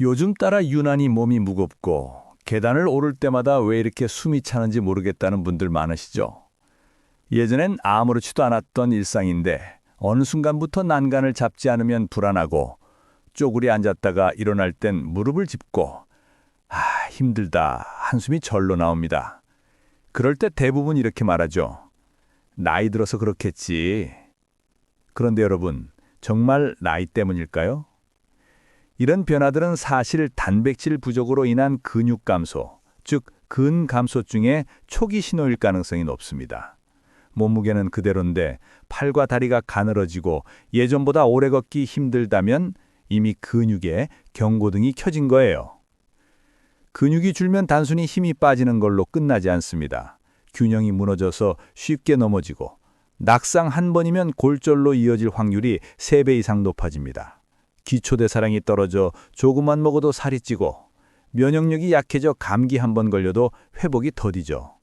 요즘 따라 유난히 몸이 무겁고 계단을 오를 때마다 왜 이렇게 숨이 차는지 모르겠다는 분들 많으시죠? 예전엔 아무렇지도 않았던 일상인데 어느 순간부터 난간을 잡지 않으면 불안하고 쪼그리 앉았다가 일어날 땐 무릎을 짚고 힘들다 한숨이 절로 나옵니다. 그럴 때 대부분 이렇게 말하죠. 나이 들어서 그렇겠지. 그런데 여러분, 정말 나이 때문일까요? 이런 변화들은 사실 단백질 부족으로 인한 근육 감소, 즉 근감소증의 초기 신호일 가능성이 높습니다. 몸무게는 그대로인데 팔과 다리가 가늘어지고 예전보다 오래 걷기 힘들다면 이미 근육에 경고등이 켜진 거예요. 근육이 줄면 단순히 힘이 빠지는 걸로 끝나지 않습니다. 균형이 무너져서 쉽게 넘어지고 낙상 한 번이면 골절로 이어질 확률이 3배 이상 높아집니다. 기초대사량이 떨어져 조금만 먹어도 살이 찌고 면역력이 약해져 감기 한 번 걸려도 회복이 더디죠.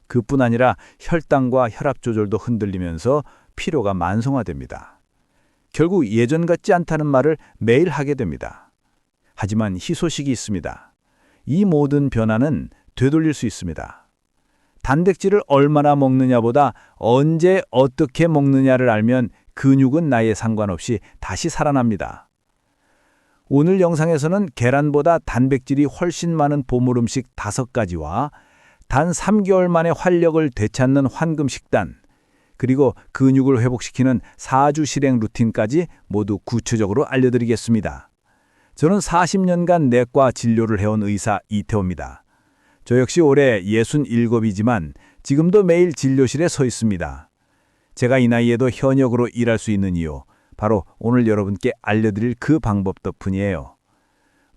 그뿐 아니라 혈당과 혈압 조절도 흔들리면서 피로가 만성화됩니다. 결국 예전 같지 않다는 말을 매일 하게 됩니다. 하지만 희소식이 있습니다. 이 모든 변화는 되돌릴 수 있습니다. 단백질을 얼마나 먹느냐보다 언제 어떻게 먹느냐를 알면 근육은 나이에 상관없이 다시 살아납니다. 오늘 영상에서는 계란보다 단백질이 훨씬 많은 보물 음식 5가지와 단 3개월 만에 활력을 되찾는 황금 식단, 그리고 근육을 회복시키는 4주 실행 루틴까지 모두 구체적으로 알려드리겠습니다. 저는 40년간 내과 진료를 해온 의사 이태호입니다. 저 역시 올해 67이지만 지금도 매일 진료실에 서 있습니다. 제가 이 나이에도 현역으로 일할 수 있는 이유, 바로 오늘 여러분께 알려드릴 그 방법 덕분이에요.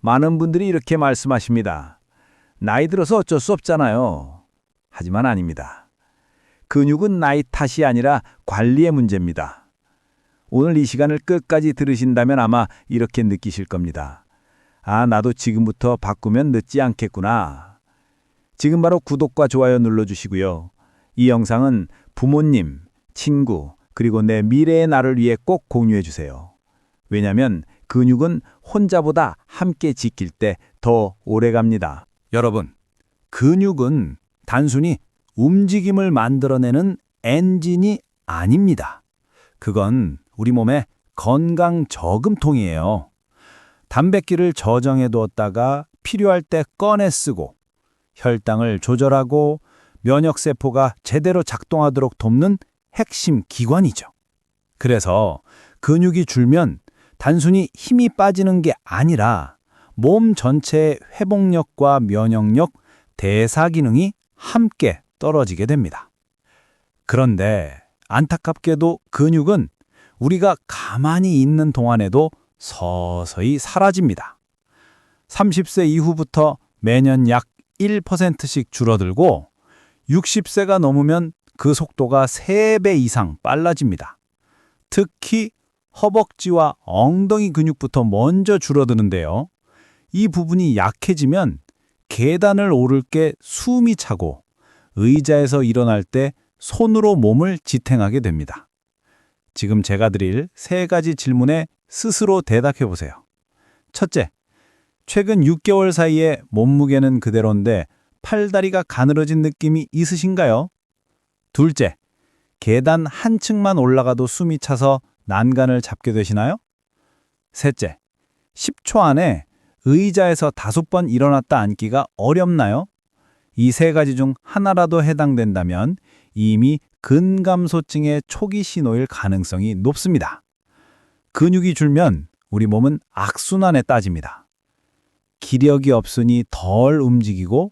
많은 분들이 이렇게 말씀하십니다. 나이 들어서 어쩔 수 없잖아요. 하지만 아닙니다. 근육은 나이 탓이 아니라 관리의 문제입니다. 오늘 이 시간을 끝까지 들으신다면 아마 이렇게 느끼실 겁니다. 나도 지금부터 바꾸면 늦지 않겠구나. 지금 바로 구독과 좋아요 눌러주시고요. 이 영상은 부모님, 친구, 그리고 내 미래의 나를 위해 꼭 공유해 주세요. 왜냐하면 근육은 혼자보다 함께 지킬 때 더 오래 갑니다. 여러분, 근육은 단순히 움직임을 만들어내는 엔진이 아닙니다. 그건 우리 몸의 건강 저금통이에요. 단백질을 저장해 두었다가 필요할 때 꺼내 쓰고 혈당을 조절하고 면역세포가 제대로 작동하도록 돕는 핵심 기관이죠. 그래서 근육이 줄면 단순히 힘이 빠지는 게 아니라 몸 전체의 회복력과 면역력, 대사 기능이 함께 떨어지게 됩니다. 그런데 안타깝게도 근육은 우리가 가만히 있는 동안에도 서서히 사라집니다. 30세 이후부터 매년 약 1%씩 줄어들고 60세가 넘으면 그 속도가 3배 이상 빨라집니다. 특히 허벅지와 엉덩이 근육부터 먼저 줄어드는데요. 이 부분이 약해지면 계단을 오를 게 숨이 차고 의자에서 일어날 때 손으로 몸을 지탱하게 됩니다. 지금 제가 드릴 3가지 질문에 스스로 대답해 보세요. 첫째, 최근 6개월 사이에 몸무게는 그대로인데 팔다리가 가늘어진 느낌이 있으신가요? 둘째, 계단 한 층만 올라가도 숨이 차서 난간을 잡게 되시나요? 셋째, 10초 안에 의자에서 5번 일어났다 앉기가 어렵나요? 이 3가지 중 하나라도 해당된다면 이미 근감소증의 초기 신호일 가능성이 높습니다. 근육이 줄면 우리 몸은 악순환에 따집니다. 기력이 없으니 덜 움직이고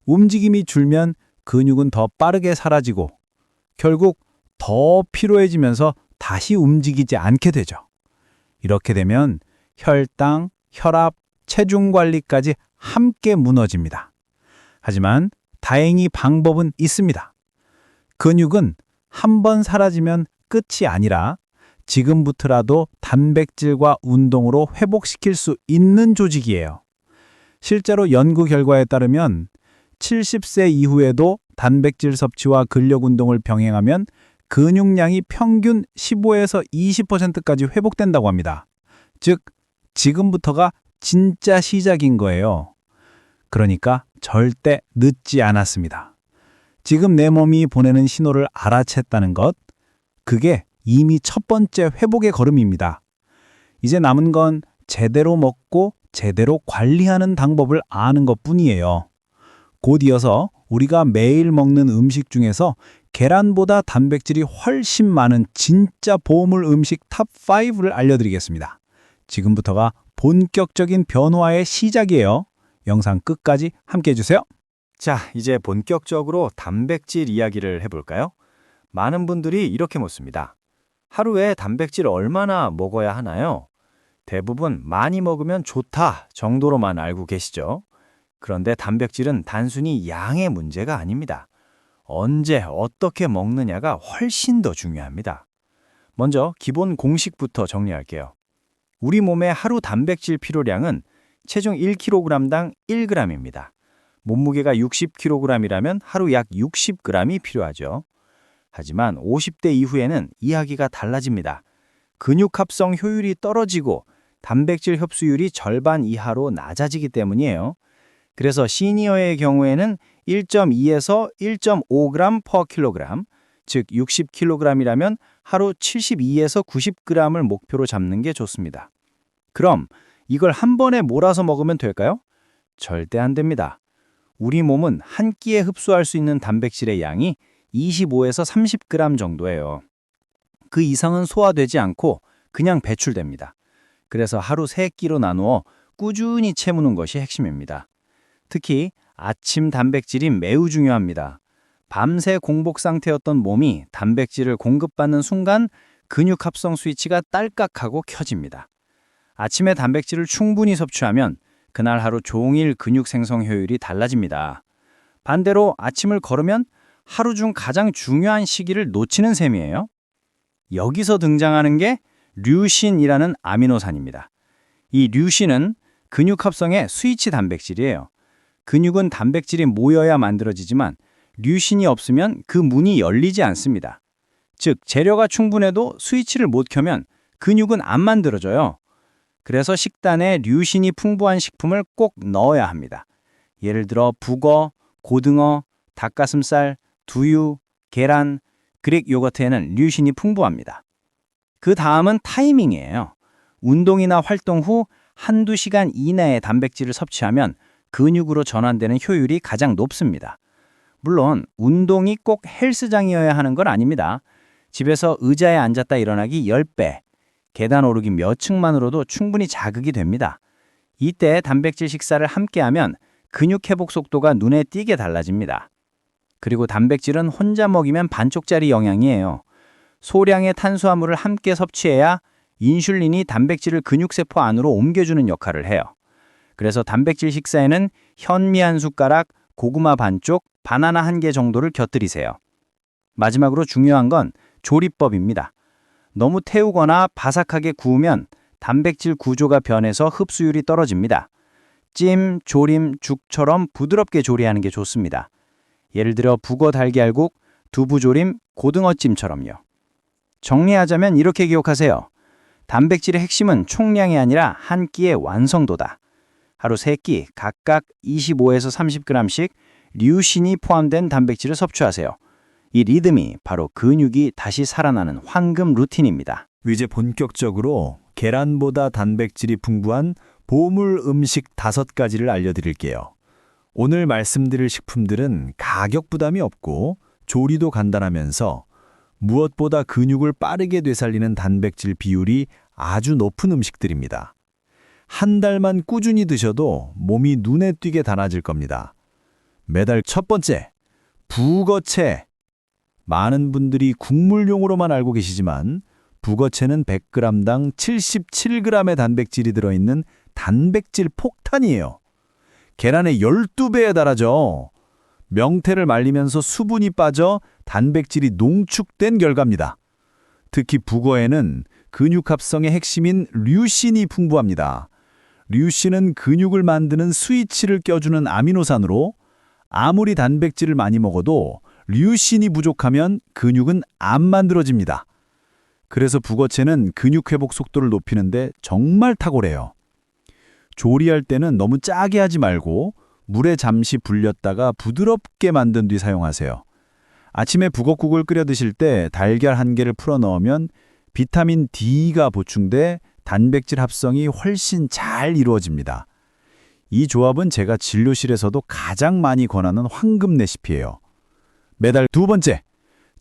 움직임이 줄면 근육은 더 빠르게 사라지고 결국 더 피로해지면서 다시 움직이지 않게 되죠. 이렇게 되면 혈당, 혈압, 체중 관리까지 함께 무너집니다. 하지만 다행히 방법은 있습니다. 근육은 한 번 사라지면 끝이 아니라 지금부터라도 단백질과 운동으로 회복시킬 수 있는 조직이에요. 실제로 연구 결과에 따르면 70세 이후에도 단백질 섭취와 근력 운동을 병행하면 근육량이 평균 15에서 20%까지 회복된다고 합니다. 즉, 지금부터가 진짜 시작인 거예요. 그러니까 절대 늦지 않았습니다. 지금 내 몸이 보내는 신호를 알아챘다는 것, 그게 이미 첫 번째 회복의 걸음입니다. 이제 남은 건 제대로 먹고 제대로 관리하는 방법을 아는 것뿐이에요. 곧 이어서 우리가 매일 먹는 음식 중에서 계란보다 단백질이 훨씬 많은 진짜 보물 음식 탑5를 알려드리겠습니다. 지금부터가 본격적인 변화의 시작이에요. 영상 끝까지 함께 해주세요. 자, 이제 본격적으로 단백질 이야기를 해볼까요? 많은 분들이 이렇게 묻습니다. 하루에 단백질 얼마나 먹어야 하나요? 대부분 많이 먹으면 좋다 정도로만 알고 계시죠? 그런데 단백질은 단순히 양의 문제가 아닙니다. 언제 어떻게 먹느냐가 훨씬 더 중요합니다. 먼저 기본 공식부터 정리할게요. 우리 몸의 하루 단백질 필요량은 체중 1kg당 1g입니다. 몸무게가 60kg이라면 하루 약 60g이 필요하죠. 하지만 50대 이후에는 이야기가 달라집니다. 근육 합성 효율이 떨어지고 단백질 흡수율이 절반 이하로 낮아지기 때문이에요. 그래서 시니어의 경우에는 1.2에서 1.5g per kg, 즉 60kg이라면 하루 72에서 90g을 목표로 잡는 게 좋습니다. 그럼 이걸 한 번에 몰아서 먹으면 될까요? 절대 안 됩니다. 우리 몸은 한 끼에 흡수할 수 있는 단백질의 양이 25에서 30g 정도예요. 그 이상은 소화되지 않고 그냥 배출됩니다. 그래서 하루 3끼로 나누어 꾸준히 채우는 것이 핵심입니다. 특히 아침 단백질이 매우 중요합니다. 밤새 공복 상태였던 몸이 단백질을 공급받는 순간 근육 합성 스위치가 딸깍하고 켜집니다. 아침에 단백질을 충분히 섭취하면 그날 하루 종일 근육 생성 효율이 달라집니다. 반대로 아침을 거르면 하루 중 가장 중요한 시기를 놓치는 셈이에요. 여기서 등장하는 게 류신이라는 아미노산입니다. 이 류신은 근육 합성의 스위치 단백질이에요. 근육은 단백질이 모여야 만들어지지만 류신이 없으면 그 문이 열리지 않습니다. 즉, 재료가 충분해도 스위치를 못 켜면 근육은 안 만들어져요. 그래서 식단에 류신이 풍부한 식품을 꼭 넣어야 합니다. 예를 들어 북어, 고등어, 닭가슴살, 두유, 계란, 그릭 요거트에는 류신이 풍부합니다. 그 다음은 타이밍이에요. 운동이나 활동 후 한두 시간 이내에 단백질을 섭취하면 근육으로 전환되는 효율이 가장 높습니다. 물론 운동이 꼭 헬스장이어야 하는 건 아닙니다. 집에서 의자에 앉았다 일어나기 10배, 계단 오르기 몇 층만으로도 충분히 자극이 됩니다. 이때 단백질 식사를 함께하면 근육 회복 속도가 눈에 띄게 달라집니다. 그리고 단백질은 혼자 먹이면 반쪽짜리 영양이에요. 소량의 탄수화물을 함께 섭취해야 인슐린이 단백질을 근육세포 안으로 옮겨주는 역할을 해요. 그래서 단백질 식사에는 현미 한 숟가락, 고구마 반쪽, 바나나 1개 정도를 곁들이세요. 마지막으로 중요한 건 조리법입니다. 너무 태우거나 바삭하게 구우면 단백질 구조가 변해서 흡수율이 떨어집니다. 찜, 조림, 죽처럼 부드럽게 조리하는 게 좋습니다. 예를 들어 북어 달걀국, 두부조림, 고등어찜처럼요. 정리하자면 이렇게 기억하세요. 단백질의 핵심은 총량이 아니라 한 끼의 완성도다. 하루 3끼 각각 25에서 30g씩 류신이 포함된 단백질을 섭취하세요. 이 리듬이 바로 근육이 다시 살아나는 황금 루틴입니다. 이제 본격적으로 계란보다 단백질이 풍부한 보물 음식 5가지를 알려드릴게요. 오늘 말씀드릴 식품들은 가격 부담이 없고 조리도 간단하면서 무엇보다 근육을 빠르게 되살리는 단백질 비율이 아주 높은 음식들입니다. 한 달만 꾸준히 드셔도 몸이 눈에 띄게 달아질 겁니다. 매달 첫 번째, 북어채. 많은 분들이 국물용으로만 알고 계시지만 북어채는 100g당 77g의 단백질이 들어있는 단백질 폭탄이에요. 계란의 12배에 달하죠. 명태를 말리면서 수분이 빠져 단백질이 농축된 결과입니다. 특히 북어에는 근육 합성의 핵심인 류신이 풍부합니다. 류신은 근육을 만드는 스위치를 껴주는 아미노산으로 아무리 단백질을 많이 먹어도 류신이 부족하면 근육은 안 만들어집니다. 그래서 북어채는 근육 회복 속도를 높이는데 정말 탁월해요. 조리할 때는 너무 짜게 하지 말고 물에 잠시 불렸다가 부드럽게 만든 뒤 사용하세요. 아침에 북엇국을 끓여 드실 때 달걀 1개를 풀어 넣으면 비타민 D가 보충돼 단백질 합성이 훨씬 잘 이루어집니다. 이 조합은 제가 진료실에서도 가장 많이 권하는 황금 레시피예요. 매달 2번째,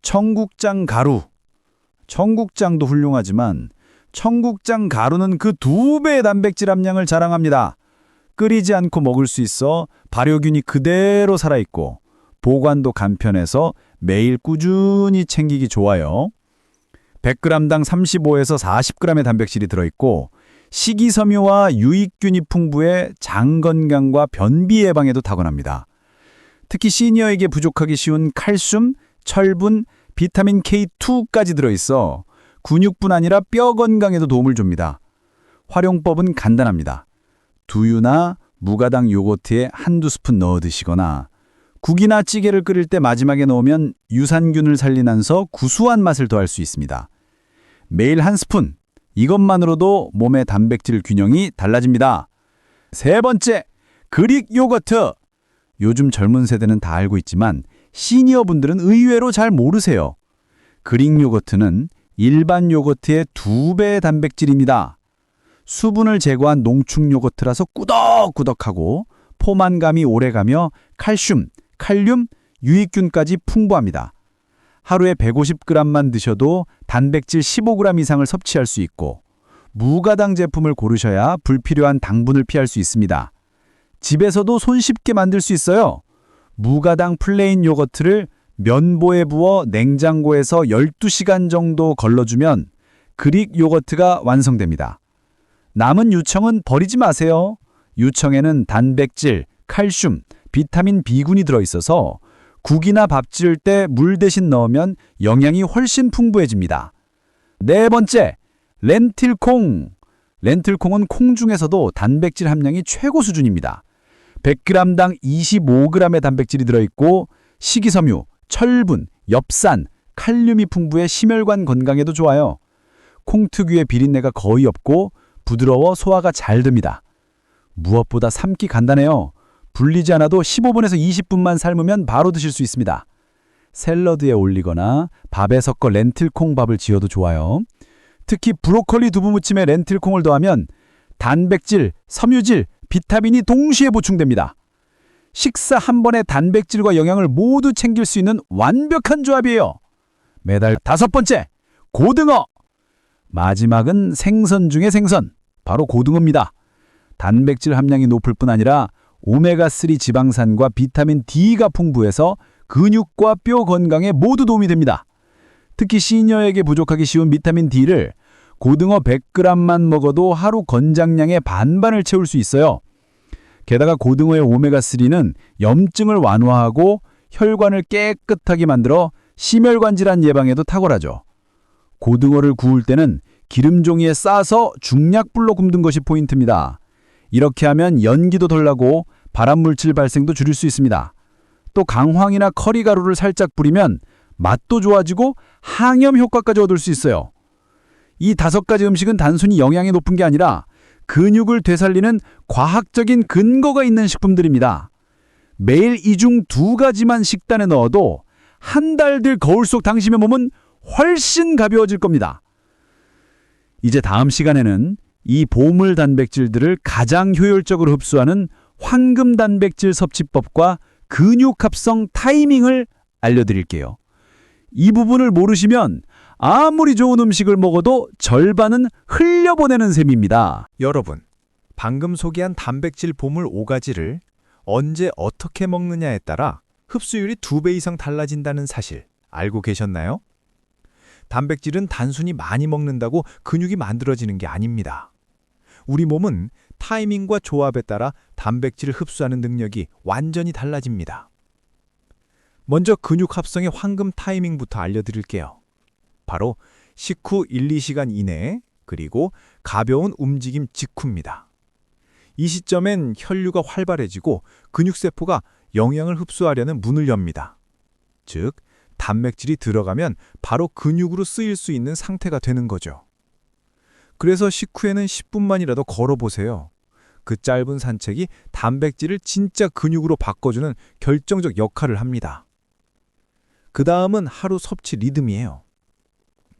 청국장 가루. 청국장도 훌륭하지만 청국장 가루는 그 2배의 단백질 함량을 자랑합니다. 끓이지 않고 먹을 수 있어 발효균이 그대로 살아있고 보관도 간편해서 매일 꾸준히 챙기기 좋아요. 100g당 35에서 40g의 단백질이 들어있고 식이섬유와 유익균이 풍부해 장 건강과 변비 예방에도 탁월합니다. 특히 시니어에게 부족하기 쉬운 칼슘, 철분, 비타민 K2까지 들어있어 근육뿐 아니라 뼈 건강에도 도움을 줍니다. 활용법은 간단합니다. 두유나 무가당 요거트에 1~2스푼 넣어 드시거나 국이나 찌개를 끓일 때 마지막에 넣으면 유산균을 살리면서 구수한 맛을 더할 수 있습니다. 매일 1스푼, 이것만으로도 몸의 단백질 균형이 달라집니다. 3번째, 그릭 요거트. 요즘 젊은 세대는 다 알고 있지만 시니어분들은 의외로 잘 모르세요. 그릭 요거트는 일반 요거트의 2배의 단백질입니다. 수분을 제거한 농축 요거트라서 꾸덕꾸덕하고 포만감이 오래가며 칼슘, 칼륨, 유익균까지 풍부합니다. 하루에 150g만 드셔도 단백질 15g 이상을 섭취할 수 있고 무가당 제품을 고르셔야 불필요한 당분을 피할 수 있습니다. 집에서도 손쉽게 만들 수 있어요. 무가당 플레인 요거트를 면보에 부어 냉장고에서 12시간 정도 걸러주면 그릭 요거트가 완성됩니다. 남은 유청은 버리지 마세요. 유청에는 단백질, 칼슘, 비타민 B군이 들어있어서 국이나 밥 지을 때 물 대신 넣으면 영양이 훨씬 풍부해집니다. 4번째, 렌틸콩. 렌틸콩은 콩 중에서도 단백질 함량이 최고 수준입니다. 100g당 25g의 단백질이 들어있고 식이섬유, 철분, 엽산, 칼륨이 풍부해 심혈관 건강에도 좋아요. 콩 특유의 비린내가 거의 없고 부드러워 소화가 잘 됩니다. 무엇보다 삶기 간단해요. 불리지 않아도 15분에서 20분만 삶으면 바로 드실 수 있습니다. 샐러드에 올리거나 밥에 섞어 렌틸콩 밥을 지어도 좋아요. 특히 브로콜리 두부무침에 렌틸콩을 더하면 단백질, 섬유질, 비타민이 동시에 보충됩니다. 식사 한 번에 단백질과 영양을 모두 챙길 수 있는 완벽한 조합이에요. 매달 5번째, 고등어. 마지막은 생선 중에 생선, 바로 고등어입니다. 단백질 함량이 높을 뿐 아니라 오메가3 지방산과 비타민 D가 풍부해서 근육과 뼈 건강에 모두 도움이 됩니다. 특히 시니어에게 부족하기 쉬운 비타민 D를 고등어 100g만 먹어도 하루 권장량의 반반을 채울 수 있어요. 게다가 고등어의 오메가3는 염증을 완화하고 혈관을 깨끗하게 만들어 심혈관 질환 예방에도 탁월하죠. 고등어를 구울 때는 기름종이에 싸서 중약불로 굽는 것이 포인트입니다. 이렇게 하면 연기도 덜 나고 발암물질 발생도 줄일 수 있습니다. 또 강황이나 커리 가루를 살짝 뿌리면 맛도 좋아지고 항염 효과까지 얻을 수 있어요. 이 5가지 음식은 단순히 영양이 높은 게 아니라 근육을 되살리는 과학적인 근거가 있는 식품들입니다. 매일 이 중 2가지만 식단에 넣어도 한 달들 거울 속 당신의 몸은 훨씬 가벼워질 겁니다. 이제 다음 시간에는 이 보물 단백질들을 가장 효율적으로 흡수하는 황금 단백질 섭취법과 근육 합성 타이밍을 알려드릴게요. 이 부분을 모르시면 아무리 좋은 음식을 먹어도 절반은 흘려보내는 셈입니다. 여러분, 방금 소개한 단백질 보물 5가지를 언제 어떻게 먹느냐에 따라 흡수율이 2배 이상 달라진다는 사실 알고 계셨나요? 단백질은 단순히 많이 먹는다고 근육이 만들어지는 게 아닙니다. 우리 몸은 타이밍과 조합에 따라 단백질을 흡수하는 능력이 완전히 달라집니다. 먼저 근육 합성의 황금 타이밍부터 알려드릴게요. 바로 식후 1~2시간 이내에 그리고 가벼운 움직임 직후입니다. 이 시점엔 혈류가 활발해지고 근육세포가 영양을 흡수하려는 문을 엽니다. 즉, 단백질이 들어가면 바로 근육으로 쓰일 수 있는 상태가 되는 거죠. 그래서 식후에는 10분만이라도 걸어보세요. 그 짧은 산책이 단백질을 진짜 근육으로 바꿔주는 결정적 역할을 합니다. 그 다음은 하루 섭취 리듬이에요.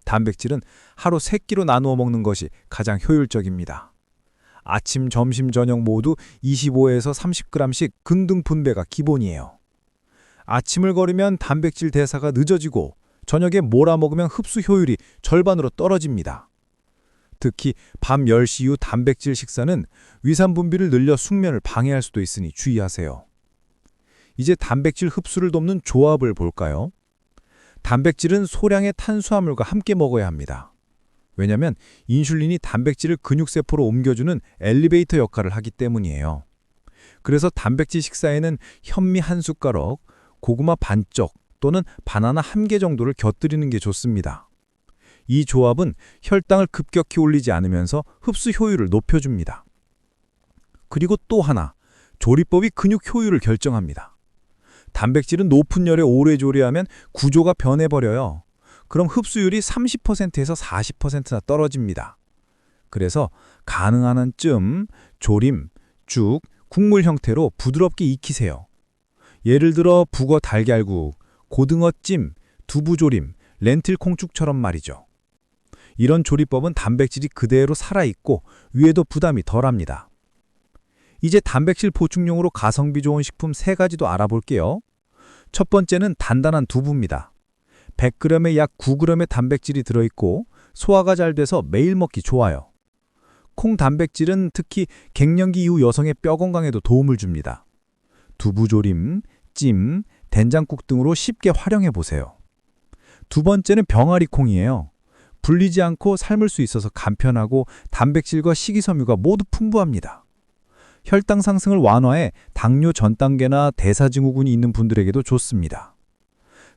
단백질은 하루 3끼로 나누어 먹는 것이 가장 효율적입니다. 아침, 점심, 저녁 모두 25에서 30g씩 근등 분배가 기본이에요. 아침을 거르면 단백질 대사가 늦어지고 저녁에 몰아먹으면 흡수 효율이 절반으로 떨어집니다. 특히 밤 10시 이후 단백질 식사는 위산 분비를 늘려 숙면을 방해할 수도 있으니 주의하세요. 이제 단백질 흡수를 돕는 조합을 볼까요? 단백질은 소량의 탄수화물과 함께 먹어야 합니다. 왜냐하면 인슐린이 단백질을 근육세포로 옮겨주는 엘리베이터 역할을 하기 때문이에요. 그래서 단백질 식사에는 현미 한 숟가락, 고구마 반쪽 또는 바나나 1개 정도를 곁들이는 게 좋습니다. 이 조합은 혈당을 급격히 올리지 않으면서 흡수 효율을 높여줍니다. 그리고 또 하나, 조리법이 근육 효율을 결정합니다. 단백질은 높은 열에 오래 조리하면 구조가 변해버려요. 그럼 흡수율이 30%에서 40%나 떨어집니다. 그래서 가능한 한쯤 조림, 죽, 국물 형태로 부드럽게 익히세요. 예를 들어 북어 달걀국, 고등어찜, 두부조림, 렌틸 콩죽처럼 말이죠. 이런 조리법은 단백질이 그대로 살아있고 위에도 부담이 덜합니다. 이제 단백질 보충용으로 가성비 좋은 식품 3가지도 알아볼게요. 첫 번째는 단단한 두부입니다. 100g에 약 9g의 단백질이 들어있고 소화가 잘 돼서 매일 먹기 좋아요. 콩 단백질은 특히 갱년기 이후 여성의 뼈 건강에도 도움을 줍니다. 두부조림, 찜, 된장국 등으로 쉽게 활용해 보세요. 두 번째는 병아리 콩이에요. 불리지 않고 삶을 수 있어서 간편하고 단백질과 식이섬유가 모두 풍부합니다. 혈당 상승을 완화해 당뇨 전 단계나 대사증후군이 있는 분들에게도 좋습니다.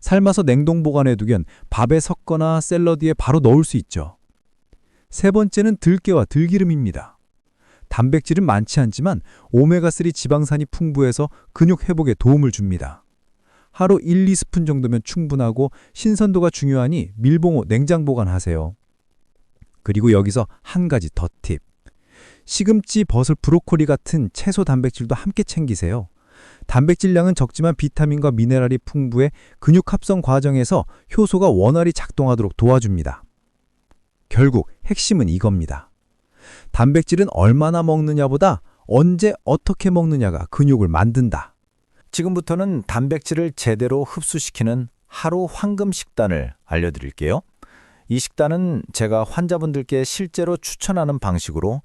삶아서 냉동 보관해 두면 밥에 섞거나 샐러드에 바로 넣을 수 있죠. 세 번째는 들깨와 들기름입니다. 단백질은 많지 않지만 오메가3 지방산이 풍부해서 근육 회복에 도움을 줍니다. 하루 1, 2스푼 정도면 충분하고 신선도가 중요하니 밀봉후 냉장 보관하세요. 그리고 여기서 한 가지 더 팁. 시금치, 버섯, 브로콜리 같은 채소 단백질도 함께 챙기세요. 단백질량은 적지만 비타민과 미네랄이 풍부해 근육 합성 과정에서 효소가 원활히 작동하도록 도와줍니다. 결국 핵심은 이겁니다. 단백질은 얼마나 먹느냐보다 언제 어떻게 먹느냐가 근육을 만든다. 지금부터는 단백질을 제대로 흡수시키는 하루 황금 식단을 알려드릴게요. 이 식단은 제가 환자분들께 실제로 추천하는 방식으로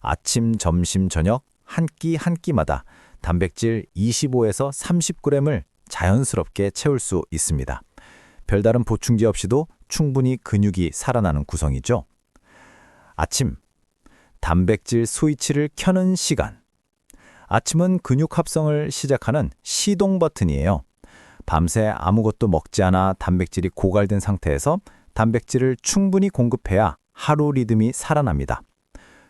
아침, 점심, 저녁 한 끼 한 끼마다 단백질 25에서 30g을 자연스럽게 채울 수 있습니다. 별다른 보충제 없이도 충분히 근육이 살아나는 구성이죠. 아침, 단백질 스위치를 켜는 시간. 아침은 근육 합성을 시작하는 시동 버튼이에요. 밤새 아무것도 먹지 않아 단백질이 고갈된 상태에서 단백질을 충분히 공급해야 하루 리듬이 살아납니다.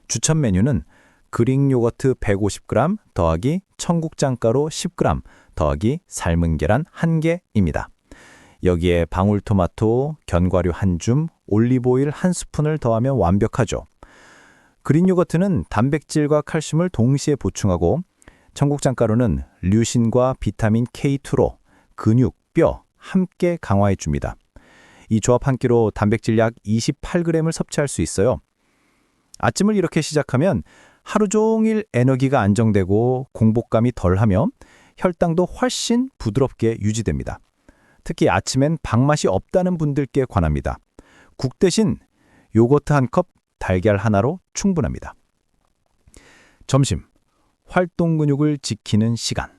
추천 메뉴는 그릭 요거트 150g 더하기 청국장가루 10g 더하기 삶은 계란 1개입니다. 여기에 방울토마토, 견과류 1줌, 올리브오일 1스푼을 더하면 완벽하죠. 그릭 요거트는 단백질과 칼슘을 동시에 보충하고 청국장가루는 류신과 비타민 K2로 근육, 뼈 함께 강화해 줍니다. 이 조합 한 끼로 단백질 약 28g을 섭취할 수 있어요. 아침을 이렇게 시작하면 하루 종일 에너지가 안정되고 공복감이 덜하며 혈당도 훨씬 부드럽게 유지됩니다. 특히 아침엔 밥맛이 없다는 분들께 관합니다. 국 대신 요거트 1컵, 달걀 하나로 충분합니다. 점심, 활동 근육을 지키는 시간.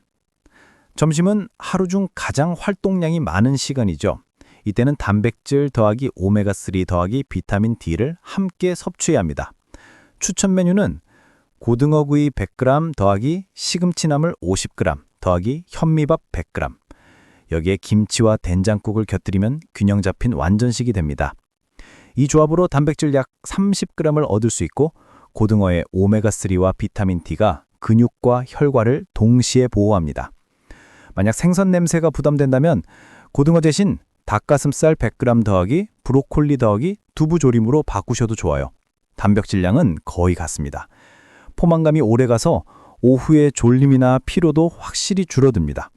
점심은 하루 중 가장 활동량이 많은 시간이죠. 이때는 단백질 더하기 오메가3 더하기 비타민 D를 함께 섭취해야 합니다. 추천 메뉴는 고등어구이 100g 더하기 시금치나물 50g 더하기 현미밥 100g. 여기에 김치와 된장국을 곁들이면 균형 잡힌 완전식이 됩니다. 이 조합으로 단백질 약 30g을 얻을 수 있고 고등어의 오메가3와 비타민 D가 근육과 혈관을 동시에 보호합니다. 만약 생선 냄새가 부담된다면 고등어 대신 닭가슴살 100g 더하기 브로콜리 더하기 두부조림으로 바꾸셔도 좋아요. 단백질량은 거의 같습니다. 포만감이 오래가서 오후에 졸림이나 피로도 확실히 줄어듭니다.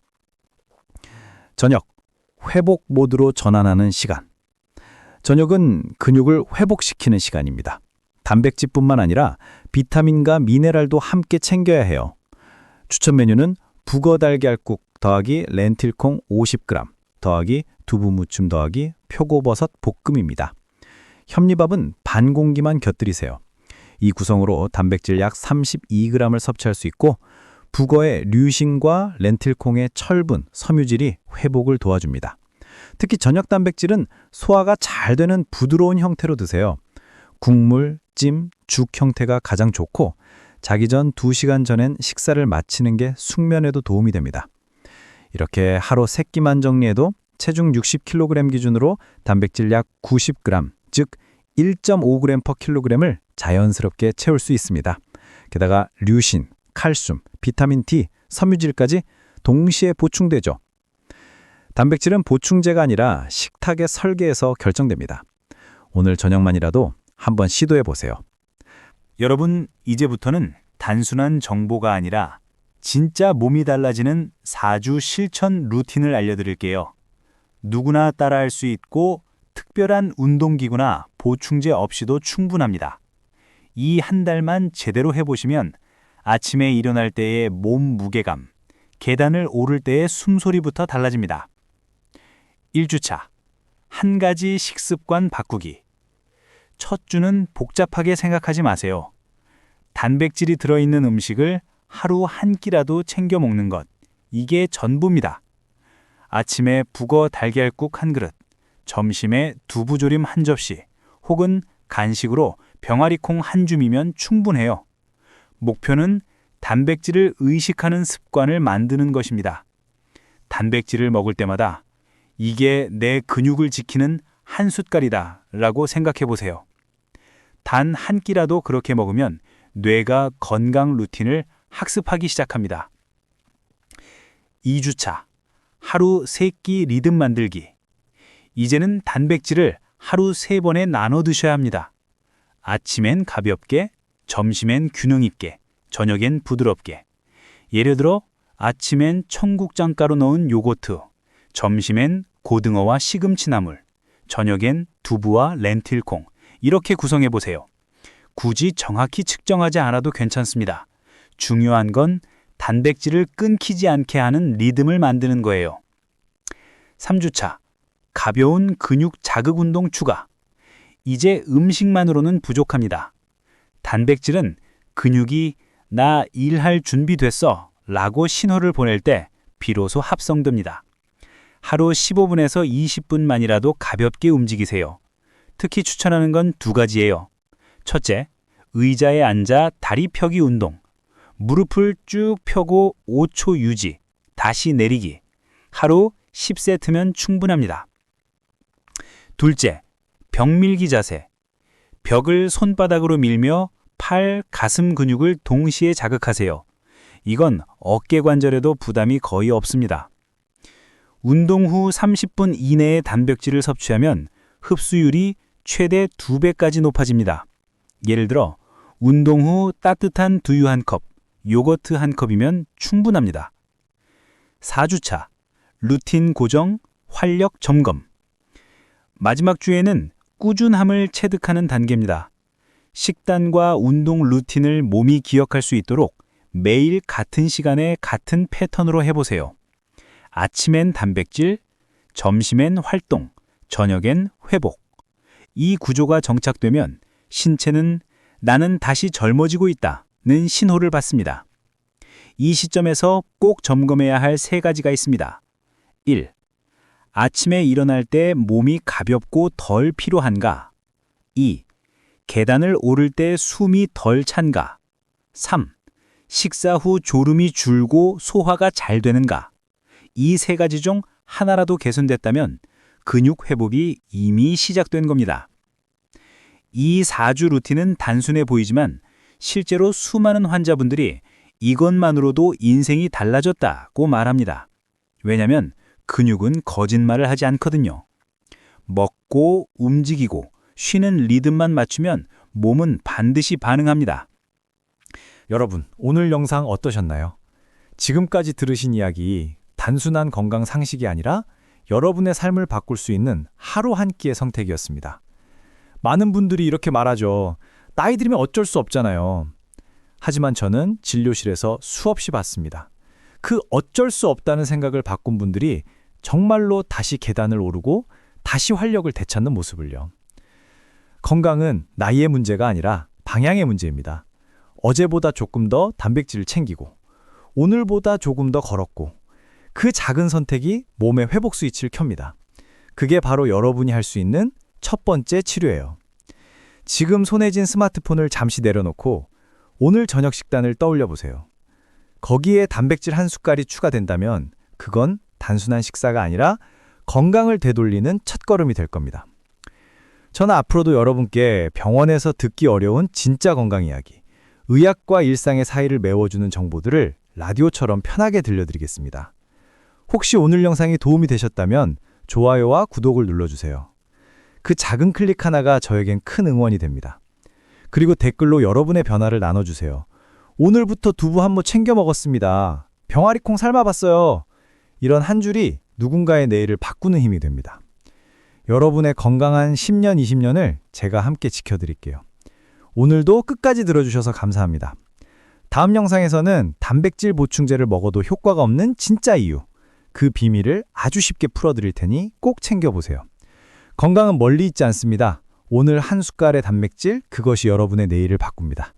저녁, 회복 모드로 전환하는 시간. 저녁은 근육을 회복시키는 시간입니다. 단백질뿐만 아니라 비타민과 미네랄도 함께 챙겨야 해요. 추천 메뉴는 북어 달걀국 더하기 렌틸콩 50g 더하기 두부무침 더하기 표고버섯 볶음입니다. 현미밥은 반 공기만 곁들이세요. 이 구성으로 단백질 약 32g을 섭취할 수 있고 북어의 류신과 렌틸콩의 철분, 섬유질이 회복을 도와줍니다. 특히 저녁 단백질은 소화가 잘 되는 부드러운 형태로 드세요. 국물, 찜, 죽 형태가 가장 좋고 자기 전 2시간 전엔 식사를 마치는 게 숙면에도 도움이 됩니다. 이렇게 하루 3끼만 정리해도 체중 60kg 기준으로 단백질 약 90g, 즉 1.5g/kg을 자연스럽게 채울 수 있습니다. 게다가 류신, 칼슘, 비타민 D, 섬유질까지 동시에 보충되죠. 단백질은 보충제가 아니라 식탁의 설계에서 결정됩니다. 오늘 저녁만이라도 한번 시도해 보세요. 여러분, 이제부터는 단순한 정보가 아니라 진짜 몸이 달라지는 4주 실천 루틴을 알려드릴게요. 누구나 따라할 수 있고 특별한 운동기구나 보충제 없이도 충분합니다. 이 한 달만 제대로 해보시면 아침에 일어날 때의 몸 무게감, 계단을 오를 때의 숨소리부터 달라집니다. 1주차, 한 가지 식습관 바꾸기. 첫 주는 복잡하게 생각하지 마세요. 단백질이 들어있는 음식을 하루 한 끼라도 챙겨 먹는 것, 이게 전부입니다. 아침에 북어 달걀국 한 그릇, 점심에 두부조림 한 접시, 혹은 간식으로 병아리콩 한 줌이면 충분해요. 목표는 단백질을 의식하는 습관을 만드는 것입니다. 단백질을 먹을 때마다 이게 내 근육을 지키는 한 숟갈이다 라고 생각해 보세요. 단 한 끼라도 그렇게 먹으면 뇌가 건강 루틴을 학습하기 시작합니다. 2주차, 하루 3끼 리듬 만들기. 이제는 단백질을 하루 3번에 나눠 드셔야 합니다. 아침엔 가볍게, 점심엔 균형 있게, 저녁엔 부드럽게. 예를 들어 아침엔 청국장가루 넣은 요거트, 점심엔 고등어와 시금치나물, 저녁엔 두부와 렌틸콩. 이렇게 구성해 보세요. 굳이 정확히 측정하지 않아도 괜찮습니다. 중요한 건 단백질을 끊기지 않게 하는 리듬을 만드는 거예요. 3주차, 가벼운 근육 자극 운동 추가. 이제 음식만으로는 부족합니다. 단백질은 근육이 나 일할 준비 됐어 라고 신호를 보낼 때 비로소 합성됩니다. 하루 15분에서 20분만이라도 가볍게 움직이세요. 특히 추천하는 건 2가지예요. 첫째, 의자에 앉아 다리 펴기 운동. 무릎을 쭉 펴고 5초 유지, 다시 내리기. 하루 10세트면 충분합니다. 둘째, 벽 밀기 자세. 벽을 손바닥으로 밀며 팔, 가슴 근육을 동시에 자극하세요. 이건 어깨 관절에도 부담이 거의 없습니다. 운동 후 30분 이내에 단백질을 섭취하면 흡수율이 최대 2배까지 높아집니다. 예를 들어 운동 후 따뜻한 두유 한 컵, 요거트 한 컵이면 충분합니다. 4주차, 루틴 고정, 활력 점검. 마지막 주에는 꾸준함을 체득하는 단계입니다. 식단과 운동 루틴을 몸이 기억할 수 있도록 매일 같은 시간에 같은 패턴으로 해보세요. 아침엔 단백질, 점심엔 활동, 저녁엔 회복. 이 구조가 정착되면 신체는 나는 다시 젊어지고 있다는 신호를 받습니다. 이 시점에서 꼭 점검해야 할 3가지가 있습니다. 1. 아침에 일어날 때 몸이 가볍고 덜 피로한가? 2. 계단을 오를 때 숨이 덜 찬가? 3. 식사 후 졸음이 줄고 소화가 잘 되는가? 이 3가지 중 하나라도 개선됐다면 근육 회복이 이미 시작된 겁니다. 이 4주 루틴은 단순해 보이지만 실제로 수많은 환자분들이 이것만으로도 인생이 달라졌다고 말합니다. 왜냐하면 근육은 거짓말을 하지 않거든요. 먹고 움직이고 쉬는 리듬만 맞추면 몸은 반드시 반응합니다. 여러분, 오늘 영상 어떠셨나요? 지금까지 들으신 이야기 단순한 건강 상식이 아니라 여러분의 삶을 바꿀 수 있는 하루 한 끼의 선택이었습니다. 많은 분들이 이렇게 말하죠. 나이 들면 어쩔 수 없잖아요. 하지만 저는 진료실에서 수없이 봤습니다. 그 어쩔 수 없다는 생각을 바꾼 분들이 정말로 다시 계단을 오르고 다시 활력을 되찾는 모습을요. 건강은 나이의 문제가 아니라 방향의 문제입니다. 어제보다 조금 더 단백질을 챙기고 오늘보다 조금 더 걸었고 그 작은 선택이 몸의 회복 스위치를 켭니다. 그게 바로 여러분이 할 수 있는 첫 번째 치료예요. 지금 손에 쥔 스마트폰을 잠시 내려놓고 오늘 저녁 식단을 떠올려 보세요. 거기에 단백질 한 숟갈이 추가된다면 그건 단순한 식사가 아니라 건강을 되돌리는 첫걸음이 될 겁니다. 저는 앞으로도 여러분께 병원에서 듣기 어려운 진짜 건강 이야기, 의학과 일상의 사이를 메워주는 정보들을 라디오처럼 편하게 들려드리겠습니다. 혹시 오늘 영상이 도움이 되셨다면 좋아요와 구독을 눌러주세요. 그 작은 클릭 하나가 저에겐 큰 응원이 됩니다. 그리고 댓글로 여러분의 변화를 나눠주세요. 오늘부터 두부 한 모 챙겨 먹었습니다. 병아리콩 삶아봤어요. 이런 한 줄이 누군가의 내일을 바꾸는 힘이 됩니다. 여러분의 건강한 10년, 20년을 제가 함께 지켜드릴게요. 오늘도 끝까지 들어주셔서 감사합니다. 다음 영상에서는 단백질 보충제를 먹어도 효과가 없는 진짜 이유, 그 비밀을 아주 쉽게 풀어드릴 테니 꼭 챙겨보세요. 건강은 멀리 있지 않습니다. 오늘 한 숟갈의 단백질, 그것이 여러분의 내일을 바꿉니다.